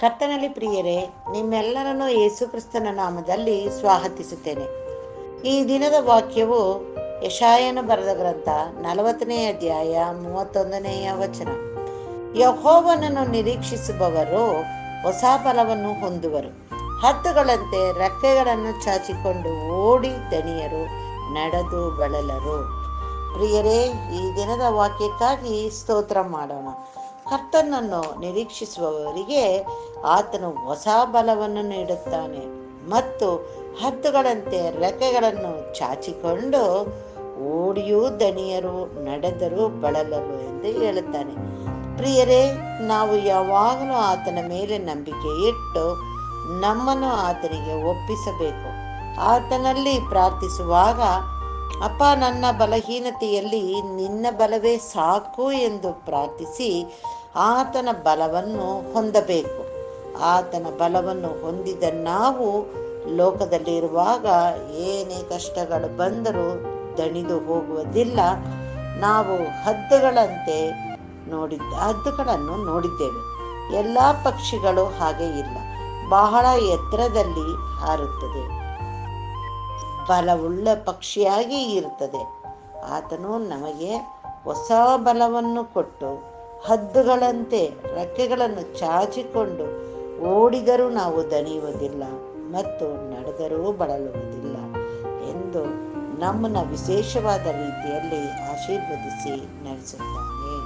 ಕರ್ತನಲ್ಲಿ ಪ್ರಿಯರೇ, ನಿಮ್ಮೆಲ್ಲರನ್ನು ಯೇಸುಕ್ರಿಸ್ತನ ನಾಮದಲ್ಲಿ ಸ್ವಾಗತಿಸುತ್ತೇನೆ. ಈ ದಿನದ ವಾಕ್ಯವು ಯೆಶಾಯನು ಬರೆದ ಗ್ರಂಥ 40ನೇ ಅಧ್ಯಾಯ 31ನೆಯ ವಚನ. ಯೆಹೋವನನ್ನು ನಿರೀಕ್ಷಿಸುವವರು ಹೊಸ ಬಲವನ್ನು ಹೊಂದುವರು, ಹದ್ದುಗಳಂತೆ ರೆಕ್ಕೆಗಳನ್ನು ಚಾಚಿಕೊಂಡು ಓಡಿ ದಣಿಯರು, ನಡೆದು ಬಳಲರು. ಪ್ರಿಯರೇ, ಈ ದಿನದ ವಾಕ್ಯಕ್ಕಾಗಿ ಸ್ತೋತ್ರ ಮಾಡೋಣ. ಕರ್ತನನ್ನು ನಿರೀಕ್ಷಿಸುವವರಿಗೆ ಆತನು ಹೊಸ ಬಲವನ್ನು ನೀಡುತ್ತಾನೆ ಮತ್ತು ಹದ್ದುಗಳಂತೆ ರೆಕ್ಕೆಗಳನ್ನು ಚಾಚಿಕೊಂಡು ಓಡಿಯೂ ದಣಿಯರು, ನಡೆದರೂ ಬಳಲರು ಎಂದು ಹೇಳುತ್ತಾನೆ. ಪ್ರಿಯರೇ, ನಾವು ಯಾವಾಗಲೂ ಆತನ ಮೇಲೆ ನಂಬಿಕೆ ಇಟ್ಟು ನಮ್ಮನ್ನು ಆತನಿಗೆ ಒಪ್ಪಿಸಬೇಕು. ಆತನಲ್ಲಿ ಪ್ರಾರ್ಥಿಸುವಾಗ, ಅಪ್ಪ, ನನ್ನ ಬಲಹೀನತೆಯಲ್ಲಿ ನಿನ್ನ ಬಲವೇ ಸಾಕು ಎಂದು ಪ್ರಾರ್ಥಿಸಿ ಆತನ ಬಲವನ್ನು ಹೊಂದಬೇಕು. ಆತನ ಬಲವನ್ನು ಹೊಂದಿದ ನಾವು ಲೋಕದಲ್ಲಿರುವಾಗ ಏನೇ ಕಷ್ಟಗಳು ಬಂದರೂ ದಣಿದು ಹೋಗುವುದಿಲ್ಲ. ನಾವು ಹದ್ದುಗಳನ್ನು ನೋಡಿದ್ದೇವೆ. ಎಲ್ಲ ಪಕ್ಷಿಗಳು ಹಾಗೆ ಇಲ್ಲ, ಬಹಳ ಎತ್ತರದಲ್ಲಿ ಹಾರುತ್ತದೆ, ಬಲವುಳ್ಳ ಪಕ್ಷಿಯಾಗಿ ಇರುತ್ತದೆ. ಆತನು ನಮಗೆ ಹೊಸ ಬಲವನ್ನು ಕೊಟ್ಟು ಹದ್ದುಗಳಂತೆ ರೆಕ್ಕೆಗಳನ್ನು ಚಾಚಿಕೊಂಡು ಓಡಿದರೂ ನಾವು ದಣಿಯುವುದಿಲ್ಲ ಮತ್ತು ನಡೆದರೂ ಬಳಲುವುದಿಲ್ಲ ಎಂದು ನಮ್ಮನ್ನು ವಿಶೇಷವಾದ ರೀತಿಯಲ್ಲಿ ಆಶೀರ್ವದಿಸಿ ನಡೆಸುತ್ತಾನೆ.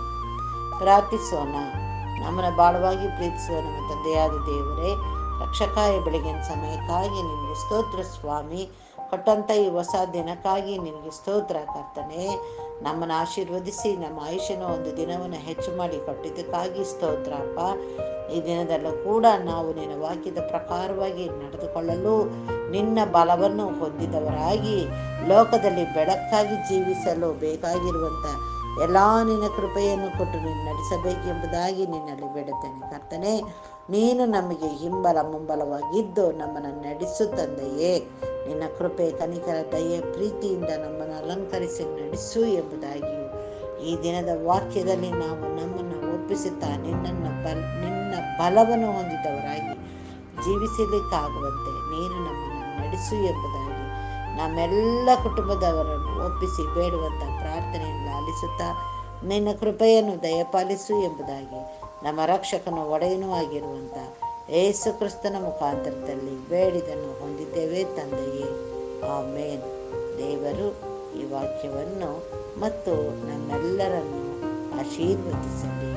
ಪ್ರಾರ್ಥಿಸೋಣ. ನಮ್ಮನ್ನು ಬಾಳವಾಗಿ ಪ್ರೀತಿಸುವ ನಮ್ಮ ತಂದೆಯಾದ ದೇವರೇ, ರಕ್ಷಕಾಯ ಬೆಳಗಿನ ಸಮಯಕ್ಕಾಗಿ ನಿನಗೆ ಸ್ತೋತ್ರ ಸ್ವಾಮಿ. ಕೊಟ್ಟಂಥ ಈ ಹೊಸ ದಿನಕ್ಕಾಗಿ ನಿನಗೆ ಸ್ತೋತ್ರ ಕರ್ತನೆ. ನಮ್ಮನ್ನು ಆಶೀರ್ವದಿಸಿ ನಮ್ಮ ಆಯುಷ್ಯನ ಒಂದು ದಿನವನ್ನು ಹೆಚ್ಚು ಮಾಡಿ ಕೊಟ್ಟಿದ್ದಕ್ಕಾಗಿ ಸ್ತೋತ್ರ ಅಪ್ಪ. ಈ ದಿನದಲ್ಲೂ ಕೂಡ ನಾವು ನಿನ್ನ ವಾಕ್ಯದ ಪ್ರಕಾರವಾಗಿ ನಡೆದುಕೊಳ್ಳಲು ನಿನ್ನ ಬಲವನ್ನು ಹೊಂದಿದವರಾಗಿ ಲೋಕದಲ್ಲಿ ಬೆಳಕಾಗಿ ಜೀವಿಸಲು ಬೇಕಾಗಿರುವಂಥ ಎಲ್ಲ ನಿನ್ನ ಕೃಪೆಯನ್ನು ಕೊಟ್ಟು ನೀನು ನಡೆಸಬೇಕೆಂಬುದಾಗಿ ನಿನ್ನಲ್ಲಿ ಬೇಡುತ್ತೇನೆ ಕರ್ತನೆ. ನೀನು ನಮಗೆ ಹಿಂಬಲ ಮುಂಬಲವಾಗಿದ್ದು ನಮ್ಮನ್ನು ನಡೆಸು ತಂದೆಯೇ. ನಿನ್ನ ಕೃಪೆ, ಕನಿಕರ, ದಯೆ, ಪ್ರೀತಿಯಿಂದ ನಮ್ಮನ್ನು ಅಲಂಕರಿಸಿ ನಡೆಸು ಎಂಬುದಾಗಿಯೂ ಈ ದಿನದ ವಾಕ್ಯದಲ್ಲಿ ನಾವು ನಮ್ಮನ್ನು ಒಪ್ಪಿಸುತ್ತಾ ನಿನ್ನ ಬಲವನ್ನು ಹೊಂದಿದವರಾಗಿ ಜೀವಿಸಲಿಕ್ಕಾಗುವಂತೆ ನೀನು ನಮ್ಮನ್ನು ನಡೆಸು ಎಂಬುದಾಗಿ ನಮ್ಮೆಲ್ಲ ಕುಟುಂಬದವರನ್ನು ಒಪ್ಪಿಸಿ ಬೇಡುವಂಥ ಪ್ರಾರ್ಥನೆಯನ್ನು ಆಲಿಸುತ್ತಾ ನಿನ್ನ ಕೃಪೆಯನ್ನು ದಯಪಾಲಿಸು ಎಂಬುದಾಗಿ ನಮ್ಮ ರಕ್ಷಕನ ಒಡೆಯನೂ ಆಗಿರುವಂಥ ಯೇಸು ಕ್ರಿಸ್ತನ ಮುಖಾಂತರದಲ್ಲಿ ಬೇಡಿದನ್ನು ಹೊಂದಿದ್ದೇವೆ ತಂದೆಯೇ, ಆಮೇನ್. ದೇವರು ಈ ವಾಕ್ಯವನ್ನು ಮತ್ತು ನಮ್ಮೆಲ್ಲರನ್ನು ಆಶೀರ್ವದಿಸಲಿ.